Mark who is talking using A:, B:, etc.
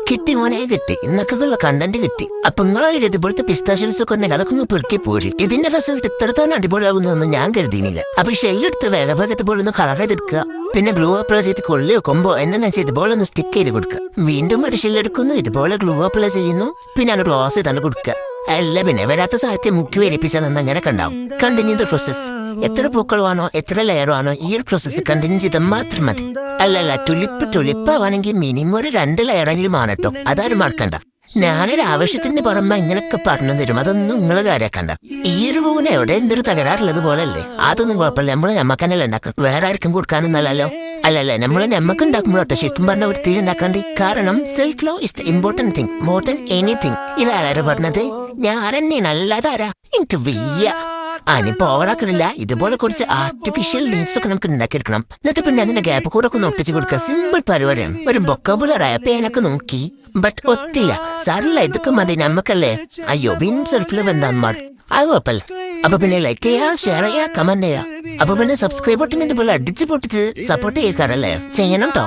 A: കിട്ടി മോനെ കിട്ടി, ഇന്നൊക്കെയുള്ള കണ്ടന്റ് കിട്ടി. അപ്പൊ നിങ്ങളെ ഇതുപോലത്തെ പിസ്താഷ്യൽസ് ഒക്കെ ഉണ്ടെങ്കിൽ അതൊക്കെ ഒന്ന് പെറുക്കി പോരി. ഇതിന്റെ റിസൾട്ട് ഇത്രത്തോളം അടിപൊളിയാകുന്നൊന്നും ഞാൻ കരുതിയില്ല. അപ്പൊ ഷെല്ലെടുത്ത് വേഗഭാഗത്ത് പോലെ ഒന്ന് കളർ ചെയ്തെടുക്കുക. പിന്നെ ഗ്ലൂ അപ്ലൈ ചെയ്ത് കൊള്ളിയോ കൊമ്പോ എന്താ ഇതുപോലെ ഒന്ന് സ്റ്റിക്ക് ചെയ്ത് കൊടുക്കുക. വീണ്ടും ഒരു ഷെല്ലെടുക്കുന്നു, ഇതുപോലെ ഗ്ലൂ അപ്ലൈ ചെയ്യുന്നു, പിന്നെ അത് ക്ലോസ് ചെയ്താണ് കൊടുക്കുക. അല്ല പിന്നെ വരാത്ത സാഹിത്യം മുക്കി വരിപ്പിച്ചാൽ അങ്ങനെയൊക്കെ ഉണ്ടാവും. Continue the process. എത്ര പൂക്കളാണോ എത്ര ലെയറോ ആണോ ഈ ഒരു പ്രോസസ്സ് കണ്ടിന്യൂ ചെയ്താൽ മാത്രം മതി. അല്ലല്ല ടുലിപ്പ് ആവാണെങ്കിൽ മിനിമം ഒരു 2 ലെയറെങ്കിലും ആണ് കേട്ടോ. അതാരും മറക്കണ്ട. ഞാനൊരു ആവശ്യത്തിന് പുറമെ ഇങ്ങനൊക്കെ പറഞ്ഞു തരും, അതൊന്നും നിങ്ങൾ കാര്യാക്കണ്ട. ഈ ഒരു പൂവിന് എവിടെ എന്തൊരു തകരാറുള്ളത് പോലല്ലേ, അതൊന്നും കുഴപ്പമില്ല. നമ്മക്കന്നല്ലേ ഉണ്ടാക്കണം, വേറെ ആർക്കും കൊടുക്കാനൊന്നല്ലോ. അല്ലല്ല നമ്മക്ക് ഉണ്ടാക്കുമ്പോഴോട്ടെ ശരിക്കും പറഞ്ഞ ഒരു തീരെ ഉണ്ടാക്കാണ്ട്. കാരണം self love is the important thing more than anything. ഇതാരാ പറഞ്ഞത്? ഞാൻ തന്നെയാണ്, അല്ലാതാരാ? എനിക്ക് വയ്യ. ഇനിയിപ്പോ ഓവറാക്കണില്ല. ഇതുപോലെ കുറച്ച് ആർട്ടിഫിഷ്യൽ നീഡ്സ് ഒക്കെ നമുക്ക് ഉണ്ടാക്കിയെടുക്കണം. എന്നിട്ട് പിന്നെ അതിന്റെ ഗ്യാപ്പ് കൂടെ ഒക്കെ ഒട്ടിച്ച് കൊടുക്കുക. സിമ്പിൾ പരിപാടിയാണ്. ഒരു ബൊക്കബുലറായ പേനൊക്കെ നോക്കി, ബട്ട് ഒത്തില്ല. സാറില്ല, ഇതൊക്കെ മതി നമ്മക്കല്ലേ. അയ്യോ ബീൻ സെൽഫ് ലവ് എന്താ അത് കുഴപ്പമില്ല. അപ്പൊ പിന്നെ ലൈക്ക് ചെയ്യാ, ഷെയർ ചെയ്യാ, കമന്റ് ചെയ്യാ. അപ്പൊ പിന്നെ സബ്സ്ക്രൈബ് ബട്ടൺ ഇതുപോലെ അടിച്ച് പൊട്ടിച്ച് സപ്പോർട്ട് ചെയ്യിക്കാറല്ലേ ചെയ്യണം കേട്ടോ.